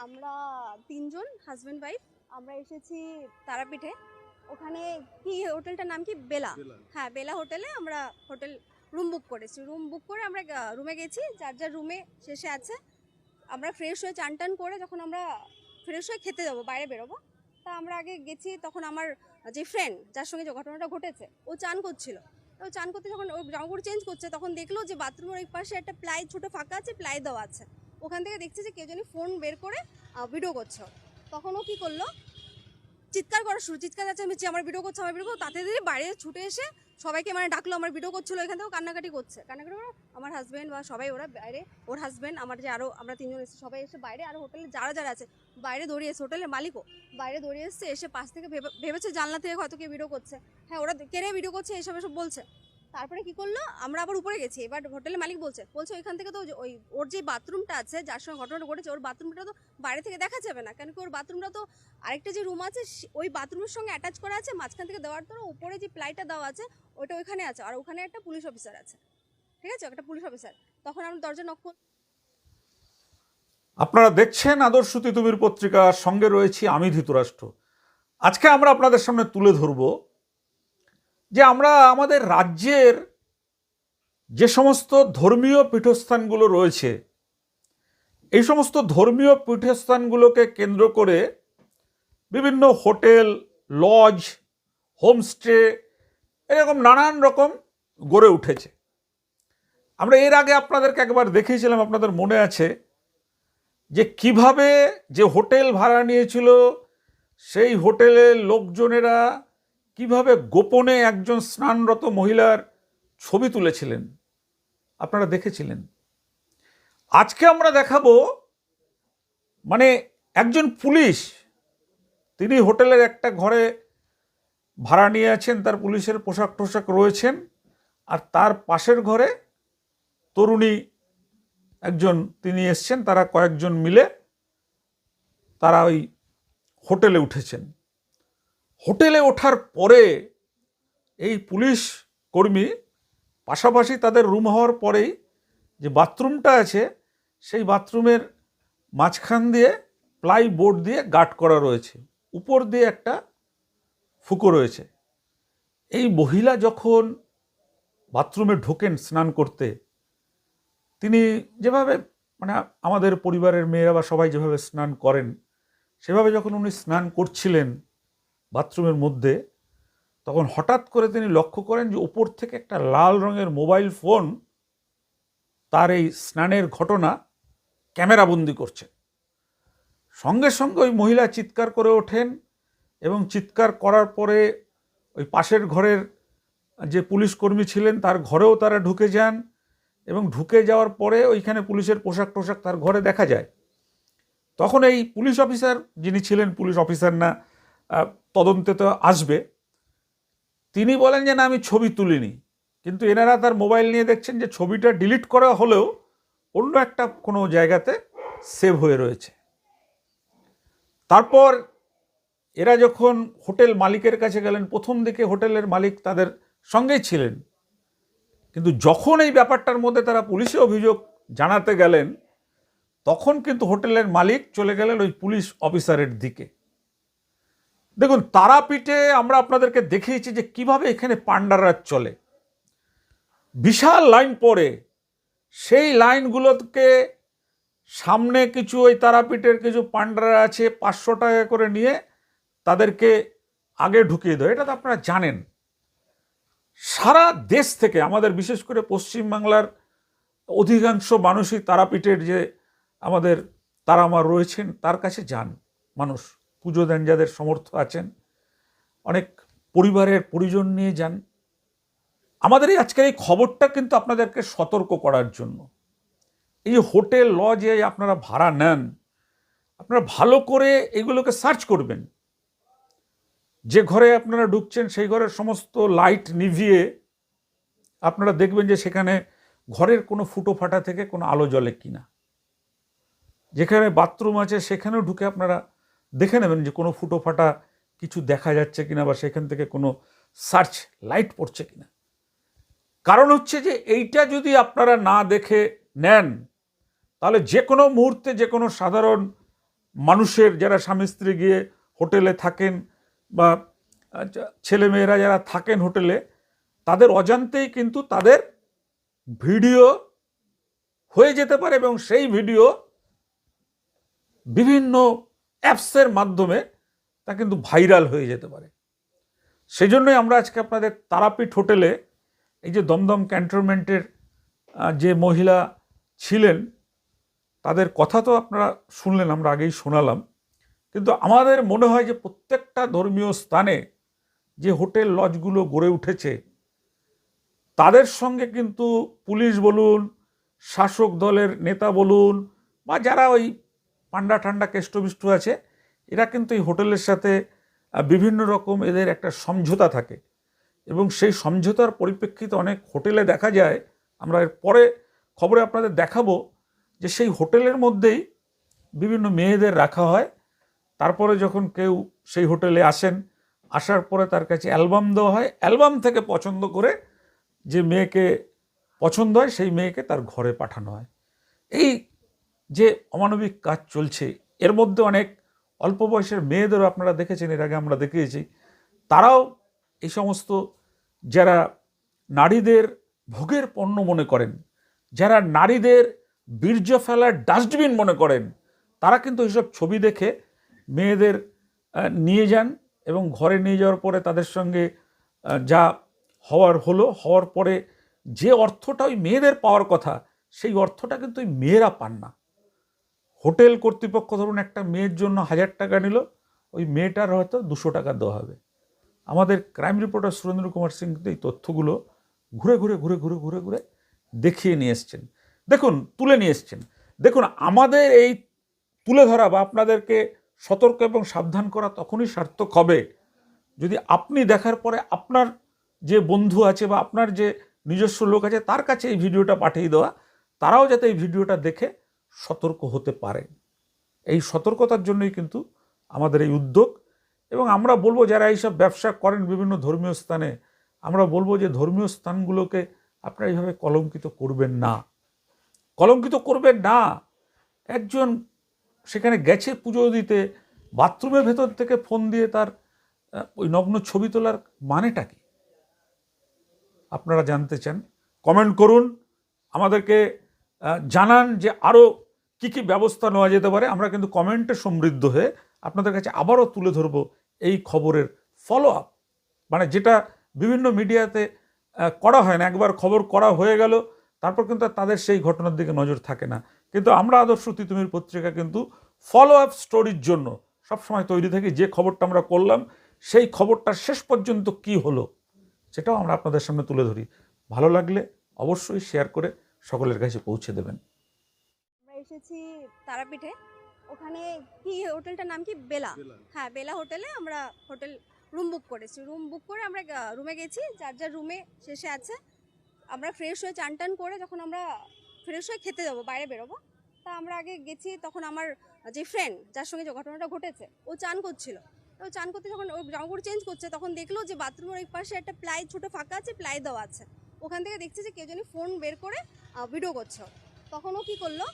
আমরা তিনজন husband wife আমরা এসেছি তারাপীঠে। ওখানে কি হোটেলটার নাম কি? বেলা। হ্যাঁ, বেলা হোটেলে আমরা হোটেল রুম বুক করেছি। রুম বুক করে আমরা রুমে গেছি, যার যার রুমে শেষে আছে। আমরা ফ্রেশ হয়ে চান টান করে যখন আমরা ফ্রেশ হয়ে খেতে যাবো, বাইরে বেরোবো, তা আমরা আগে গেছি। তখন আমার যে ফ্রেন্ড, যার সঙ্গে যে ঘটনাটা ঘটেছে, ও চান করছিল। তো চান করতে যখন ও জামাকাপড় চেঞ্জ করছে, তখন দেখলো যে বাথরুমের ওই পাশে একটা প্লাই ছোটো ফাঁকা আছে, প্লাই দেওয়া আছে। ওখান থেকে দেখছে যে কেউ জানি ফোন বের করে ভিডিও করছে। তখন ও কী করলো, চিৎকার করা শুরু, চিৎকার চেঁচামেচি, আমার ভিডিও করছে, আমার ভিডিও করছে। তাতে দিয়ে বাইরে ছুটে এসে সবাইকে মানে ডাকলো, আমার ভিডিও করছিল, এখান থেকেও কান্নাকাটি করছে। কান্নাকাটি করে আমার হাজব্যান্ড বা সবাই ওরা বাইরে, ওর হাজব্যান্ড, আমার যে আরও আমরা তিনজন এসেছি, সবাই এসে বাইরে, আর হোটেলে যারা যারা আছে বাইরে দৌড়িয়ে এসে, হোটেলের মালিকও বাইরে দৌড়িয়ে এসছে। এসে পাশ থেকে ভেবেছে জানলা থেকে হয়তো কেউ ভিডিও করছে। হ্যাঁ, ওরা কেড়ে ভিডিও করছে, এসব বলছে। তারপরে কি করলো, আমরা আবার উপরে গেছি। এবার হোটেলের মালিক বলছে ওইখান থেকে তো ওই ওর যে বাথরুমটা আছে, যার সঙ্গে ঘটনাটা ঘটেছে, ওর বাথরুমটা তো বাইরে থেকে দেখা যাবে না, কেন কি ওর বাথরুমটা তো আরেকটা যে রুম আছে ওই বাথরুমের সঙ্গে অ্যাটাচ করা আছে। মাঝখান থেকে দেওয়ার পর উপরে যে প্লাইটা দেওয়া আছে ওইটা ওইখানে আছে, আর ওখানে একটা পুলিশ অফিসার আছে। ঠিক আছে, একটা পুলিশ অফিসার। তখন আমরা দরজা নক। আপনারা দেখছেন আদর্শ তিতুমির পত্রিকা, সঙ্গে রয়েছি আমি ধৃতরাষ্ট্র। আজকে আমরা আপনাদের সামনে তুলে ধরব যে আমরা আমাদের রাজ্যের যে সমস্ত ধর্মীয় পীঠস্থানগুলো রয়েছে, এই সমস্ত ধর্মীয় পীঠস্থানগুলোকে কেন্দ্র করে বিভিন্ন হোটেল, লজ, হোমস্টে, এরকম নানান রকম গড়ে উঠেছে। আমরা এর আগে আপনাদেরকে একবার দেখিয়েছিলাম, আপনাদের মনে আছে, যে কিভাবে যে হোটেল ভাড়া নিয়েছিল সেই হোটেলের লোকজনেরা কিভাবে গোপনে একজন স্নানরত মহিলার ছবি তুলেছিলেন, আপনারা দেখেছিলেন। আজকে আমরা দেখাবো মানে একজন পুলিশ, তিনি হোটেলের একটা ঘরে ভাড়া নিয়ে আছেন, তার পুলিশের পোশাক টোশাক রয়েছেন, আর তার পাশের ঘরে তরুণী একজন তিনি এসছেন, তারা কয়েকজন মিলে তারা ওই হোটেলে উঠেছেন। হোটেলে ওঠার পরে এই পুলিশ কর্মী পাশাপাশি তাদের রুম হওয়ার পরেই যে বাথরুমটা আছে সেই বাথরুমের মাঝখান দিয়ে প্লাই বোর্ড দিয়ে গার্ড করা রয়েছে, উপর দিয়ে একটা ফুঁকো রয়েছে। এই মহিলা যখন বাথরুমে ঢোকেন স্নান করতে, তিনি যেভাবে মানে আমাদের পরিবারের মেয়েরা বা সবাই যেভাবে স্নান করেন, সেভাবে যখন উনি স্নান করছিলেন বাথরুমের মধ্যে, তখন হঠাৎ করে তিনি লক্ষ্য করেন যে ওপর থেকে একটা লাল রঙের মোবাইল ফোন তার এই স্নানের ঘটনা ক্যামেরাবন্দি করছে। সঙ্গে সঙ্গে ওই মহিলা চিৎকার করে ওঠেন, এবং চিৎকার করার পরে ওই পাশের ঘরের যে পুলিশ কর্মী ছিলেন তার ঘরেও তারা ঢুকে যান, এবং ঢুকে যাওয়ার পরে ওইখানে পুলিশের পোশাক টোশাক তার ঘরে দেখা যায়। তখন এই পুলিশ অফিসার যিনি ছিলেন, পুলিশ অফিসার না, তদন্তে তো আসবে, তিনি বলেন যে না, আমি ছবি তুলিনি। কিন্তু এনারা তার মোবাইল নিয়ে দেখছেন যে ছবিটা ডিলিট করা হলেও অন্য একটা কোনো জায়গাতে সেভ হয়ে রয়েছে। তারপর এরা যখন হোটেল মালিকের কাছে গেলেন, প্রথম দিকে হোটেলের মালিক তাদের সঙ্গেই ছিলেন, কিন্তু যখন এই ব্যাপারটার মধ্যে তারা পুলিশে অভিযোগ জানাতে গেলেন, তখন কিন্তু হোটেলের মালিক চলে গেলেন ওই পুলিশ অফিসারের দিকে। দেখুন, তারাপীঠে আমরা আপনাদেরকে দেখিয়েছি যে কিভাবে এখানে পাণ্ডারাজ চলে। বিশাল লাইন পড়ে, সেই লাইনগুলোকে সামনে কিছু ওই তারাপীঠের কিছু পাণ্ডারা আছে, 500 টাকা করে নিয়ে তাদেরকে আগে ঢুকিয়ে দেয়। এটা তো আপনারা জানেন। সারা দেশ থেকে, আমাদের বিশেষ করে পশ্চিমবাংলার অধিকাংশ মানুষই তারাপীঠের যে আমাদের তারামা রয়েছেন তার কাছে যান মানুষ, পুজো দেন, যাদের সমর্থ আছেন, অনেক পরিবারের পরিজন নিয়ে যান। আমাদের এই আজকের এই খবরটা কিন্তু আপনাদেরকে সতর্ক করার জন্য। এই হোটেল লজে আপনারা ভাড়া নেন, আপনারা ভালো করে এগুলোকে সার্চ করবেন। যে ঘরে আপনারা ঢুকছেন সেই ঘরের সমস্ত লাইট নিভিয়ে আপনারা দেখবেন যে সেখানে ঘরের কোনো ফুটো ফাটা থেকে কোনো আলো জ্বলে কিনা। যেখানে বাথরুম আছে সেখানেও ঢুকে আপনারা দেখে নেবেন যে কোনো ফুটো ফাটা কিছু দেখা যাচ্ছে কিনা, বা সেখান থেকে কোনো সার্চ লাইট পড়ছে কিনা। কারণ হচ্ছে যে এইটা যদি আপনারা না দেখে নেন, তাহলে যে কোনো মুহূর্তে যে কোনো সাধারণ মানুষের যারা স্বামী স্ত্রী গিয়ে হোটেলে থাকেন বা ছেলেমেয়েরা যারা থাকেন হোটেলে, তাদের অজান্তেই কিন্তু তাদের ভিডিও হয়ে যেতে পারে এবং সেই ভিডিও বিভিন্ন অ্যাপসের মাধ্যমে তা কিন্তু ভাইরাল হয়ে যেতে পারে। সেই জন্যই আমরা আজকে আপনাদের তারাপীঠ হোটেলে এই যে দমদম ক্যান্টনমেন্টের যে মহিলা ছিলেন তাদের কথা তো আপনারা শুনলেন, আমরা আগেই শোনালাম, কিন্তু আমাদের মনে হয় যে প্রত্যেকটা ধর্মীয় স্থানে যে হোটেল লজগুলো গড়ে উঠেছে তাদের সঙ্গে কিন্তু পুলিশ বলুন, শাসক দলের নেতা বলুন, বা যারা ওই পান্ডা ঠান্ডা কেষ্টবিষ্টু আছে, এরা কিন্তু এই হোটেলের সাথে বিভিন্ন রকম এদের একটা সমঝোতা থাকে এবং সেই সমঝোতার পরিপ্রেক্ষিতে অনেক হোটেলে দেখা যায়, আমরা এর পরে খবরে আপনাদের দেখাবো যে সেই হোটেলের মধ্যেই বিভিন্ন মেয়েদের রাখা হয়। তারপরে যখন কেউ সেই হোটেলে আসেন, আসার পরে তার কাছে অ্যালবাম দেওয়া হয়, অ্যালবাম থেকে পছন্দ করে যে মেয়েকে পছন্দ হয় সেই মেয়েকে তার ঘরে পাঠানো হয়। এই যে অমানবিক কাজ চলছে এর মধ্যে অনেক অল্প বয়সের মেয়েদেরও আপনারা দেখেছেন, এর আগে আমরা দেখিয়েছি, তারাও এই সমস্ত যারা নারীদের ভোগের পণ্য মনে করেন, যারা নারীদের বীর্য ফেলার ডাস্টবিন মনে করেন, তারা কিন্তু এইসব ছবি দেখে মেয়েদের নিয়ে যান এবং ঘরে নিয়ে যাওয়ার পরে তাদের সঙ্গে যা হওয়ার পরে যে অর্থটা ওই মেয়েদের পাওয়ার কথা সেই অর্থটা কিন্তু ওই মেয়েরা পান না। হোটেল কর্তৃপক্ষ ধরুন একটা মেয়ের জন্য 1000 টাকা নিল, ওই মেয়েটার হয়তো 200 টাকা দেওয়া হবে। আমাদের ক্রাইম রিপোর্টার সুরেন্দ্র কুমার সিং এই তথ্যগুলো ঘুরে ঘুরে ঘুরে ঘুরে ঘুরে ঘুরে দেখিয়ে নিয়ে এসছেন, দেখুন তুলে নিয়ে এসছেন। দেখুন, আমাদের এই তুলে ধরা বা আপনাদেরকে সতর্ক এবং সাবধান করা তখনই সার্থক হবে যদি আপনি দেখার পরে আপনার যে বন্ধু আছে বা আপনার যে নিজস্ব লোক আছে তার কাছে এই ভিডিওটা পাঠিয়ে দেওয়া, তারাও যাতে এই ভিডিওটা দেখে সতর্ক হতে পারে। এই সতর্কতার জন্যই কিন্তু আমাদের এই উদ্যোগ। এবং আমরা বলবো যারা এইসব ব্যবসা করেন বিভিন্ন ধর্মীয় স্থানে, আমরা বলবো যে ধর্মীয় স্থানগুলোকে আপনারা এইভাবে কলঙ্কিত করবেন না, কলঙ্কিত করবেন না। একজন সেখানে গেছে পুজো দিতে, বাথরুমের ভেতর থেকে ফোন দিয়ে তার ওই নগ্ন ছবি তোলার মানেটা কি আপনারা জানতে চান? কমেন্ট করুন, আমাদেরকে জানান যে আরও কি কি ব্যবস্থা নেওয়া যেতে পারে। আমরা কিন্তু কমেন্টে সমৃদ্ধ হয়ে আপনাদের কাছে আবারও তুলে ধরব এই খবরের ফলো আপ, মানে যেটা বিভিন্ন মিডিয়াতে করা হয় না। একবার খবর করা হয়ে গেল, তারপর কিন্তু তাদের সেই ঘটনার দিকে নজর থাকে না। কিন্তু আমরা আদর্শ তিতুমির পত্রিকা কিন্তু ফলো আপ স্টোরির জন্য সবসময় তৈরি থাকি। যে খবরটা আমরা করলাম সেই খবরটা শেষ পর্যন্ত কি হলো সেটাও আমরা আপনাদের সামনে তুলে ধরি। ভালো লাগলে অবশ্যই শেয়ার করে সকলের কাছে পৌঁছে দেবেন। আমরা এসেছি তারাপীঠে, ওখানে কি হোটেলটার নাম কি বেলা, হ্যাঁ বেলা হোটেলে আমরা হোটেল রুম বুক করেছি। রুম বুক করে আমরা রুমে গেছি, যার যার রুমে শেষে আছে। আমরা ফ্রেশ হয়ে চান টান করে যখন আমরা ফ্রেশ হয়ে খেতে যাবো, বাইরে বেরোবো, তা আমরা আগে গেছি। তখন আমার যে ফ্রেন্ড যার সঙ্গে যে ঘটনাটা ঘটেছে ও চান করছিল, তো চান করতে যখন ও জামাকাপড় চেঞ্জ করছে তখন দেখলো যে বাথরুমের ওই পাশে একটা প্লাই ছোটো ফাঁকা আছে, প্লাই দেওয়া আছে। ওখান থেকে দেখছে যে কেউ জানি ফোন বের করে ভিডিও করছে। তখন ও কী করলো,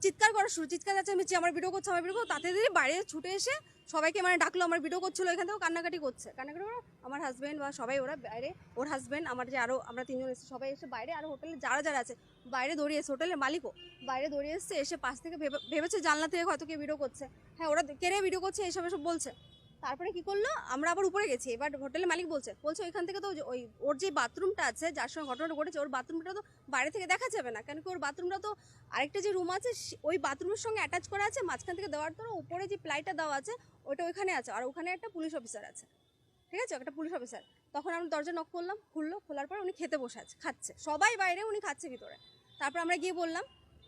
চিৎকার করা শুরু, চিৎকার চেঁচামেচি, আমার ভিডিও করছে আমার ভিডিও। তাতে দিয়ে বাইরে ছুটে এসে সবাইকে মানে ডাকলো, আমার ভিডিও করছিল, এখান থেকেও কান্নাকাটি করছে। কান্নাকাটি করে আমার হাজব্যান্ড বা সবাই ওরা বাইরে, ওর হাজব্যান্ড, আমার যে আরও আমরা 3 জন এসেছি সবাই এসে বাইরে, আর হোটেলে যারা যারা আছে বাইরে দৌড়িয়ে এসে, হোটেলের মালিকও বাইরে দৌড়িয়ে এসছে। এসে পাশ থেকে ভেবেছে জানলা থেকে হয়তো কেউ ভিডিও করছে, হ্যাঁ ওরা কেড়ে ভিডিও করছে এসব বলছে। তারপরে কি করলো, আমরা আবার উপরে গেছি। এবার হোটেলের মালিক বলছে ওইখান থেকে তো ওই ওর যে বাথরুমটা আছে যার সঙ্গে ঘটনাটা ঘটেছে, ওর বাথরুমটা তো বাইরে থেকে দেখা যাবে না, কেন কি ওর বাথরুমটা তো আরেকটা যে রুম আছে ওই বাথরুমের সঙ্গে অ্যাটাচ করা আছে, মাঝখান থেকে দেওয়ার পর উপরে যে প্লাইটা দেওয়া আছে ওইটা ওইখানে আছে, আর ওখানে একটা পুলিশ অফিসার আছে, ঠিক আছে, একটা পুলিশ অফিসার। তখন আমরা দরজা নক করলাম, খুললো, খোলার পর উনি খেতে বসে আছে, খাচ্ছে, সবাই বাইরে, উনি খাচ্ছে ভিতরে। তারপর আমরা গিয়ে বললাম,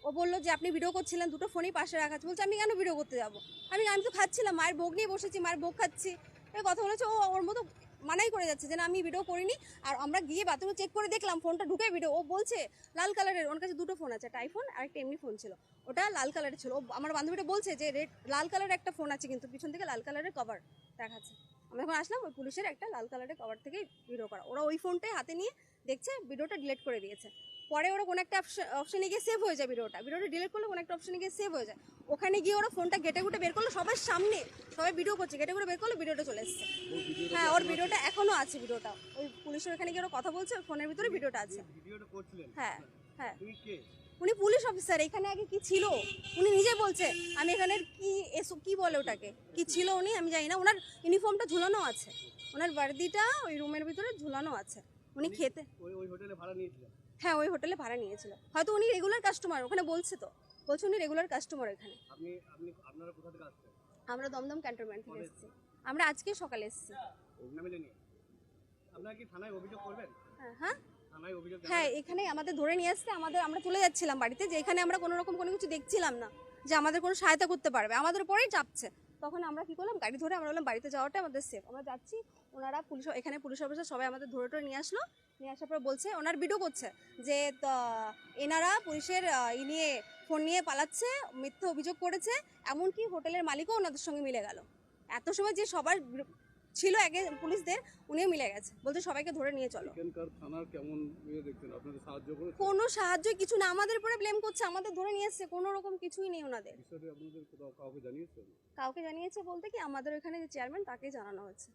ও বললো যে আপনি ভিডিও করছিলেন, দুটো ফোনই পাশে রাখা আছে। বলছে আমি কেন ভিডিও করতে যাবো, আমি তো খাচ্ছিলাম, মায়ের ভোগ নিয়ে বসেছি, মায়ের ভোগ খাচ্ছি। এই কথা বলেছে। ও ওর মতো মানাই করে যাচ্ছে যে না আমি ভিডিও করিনি। আর আমরা গিয়ে বাথরুমে চেক করে দেখলাম ফোনটা ঢুকে ভিডিও। ও বলছে লাল কালারের, ওর কাছে দুটো ফোন আছে, একটা আইফোন আর একটা এমনি ফোন ছিল, ওটা লাল কালারের ছিল। আমার বান্ধবীটা বলছে যে লাল কালারের একটা ফোন আছে, কিন্তু পিছন থেকে লাল কালারের কভার দেখাচ্ছে। আমরা যখন আসলাম ওই পুলিশের একটা লাল কালারের কভার থেকে ভিডিও করা, ওরা ওই ফোনটাই হাতে নিয়ে দেখছে, ভিডিওটা ডিলিট করে দিয়েছে। পরে ওরা কোনো একটা অপশনে গিয়ে সেভ হয়ে যায় ভিডিওটা ডিলিট করলে কোনো একটা অপশনে গিয়ে সেভ হয়ে যায়। ওখানে গিয়ে ওরা ফোনটা গেটে গুটে বের করলো সবার সামনে, সবাই ভিডিও করছে, গেটে গুটে বের করলো, ভিডিওটা চলে এসেছে। হ্যাঁ, ওর ভিডিওটা এখনো আছে, ভিডিওটা ওই পুলিশের ওখানে গিয়ে ওরা কথা বলছে, ওর ফোনের ভিতরে ভিডিওটা আছে। ভিডিওটা করছিলেন? হ্যাঁ হ্যাঁ, তুমি কে? উনি পুলিশ অফিসার, এখানে আগে কি ছিল উনি নিজে বলছে। আমি এখানের কি বলে ওটাকে কি ছিল উনি আমি জানি না। ওনার ইউনিফর্মটা ঝুলানো আছে, ওনার বার্দিটা ওই রুমের ভিতরে ঝুলানো আছে। উনি খেতে ওই হোটেলে ভাড়া নিয়েছিলেন? হ্যাঁ, ওই হোটেলে ভাড়া নিয়েছিল, হয়তো উনি রেগুলার কাস্টমার, ওখানে বলছে তো, বলছে উনি রেগুলার কাস্টমার এখানে। আপনারা কোথা থেকে আসছেন? আমরা দমদম ক্যান্টনমেন্ট থেকে এসেছি, আমরা আজকে সকালে এসেছি। অগ্নিমিলে নিয়ে আপনারা কি থানায় অভিযোগ করবেন? হ্যাঁ হ্যাঁ থানায় অভিযোগ? হ্যাঁ, এখানে আমাদের ধরে নিয়ে আসতে, আমরা চলে যাচ্ছিলাম বাড়িতে, যে এখানে আমরা কোনো রকম কোনো কিছু দেখছিলাম না যে আমাদের কোনো সহায়তা করতে পারবে, আমাদের উপরেই চাপছে। তখন আমরা কি করলাম, গাড়ি ধরে আমরা বললাম বাড়িতে যাওয়াটা আমাদের সেফ, আমরা যাচ্ছি। ওনারা এখানে পুলিশ অফিসার সবাই আমাদের ধরে টরে নিয়ে আসলো, নিয়ে আসার পর বলছে, ওনার ভিডিও করছে যে এনারা পুলিশের নিয়ে ফোন নিয়ে পালাচ্ছে, মিথ্যে অভিযোগ করেছে, এমনকি হোটেলের মালিকও ওনাদের সঙ্গে মিলে গেল। এত সময় যে সবার ছিল আগে পুলিশদের, উনিও মিলে গেছে, বলতে সবাইকে ধরে নিয়ে চলো। এখানকার থানার কেমন দেখছেন? আপনাদের সাহায্য করেছে? কোনো সাহায্য কিছু না, আমাদের উপরে ব্লেম করছে, আমাদের ধরে নিয়ে এসছে, কোনো রকম কিছুই নেই ওনাদের। বিষয়টি আপনাদের কাউকে জানিয়েছেন? কাউকে জানিয়েছে বলতে কি, আমাদের ওখানে যে চেয়ারম্যান তাকেই জানানো হয়েছে।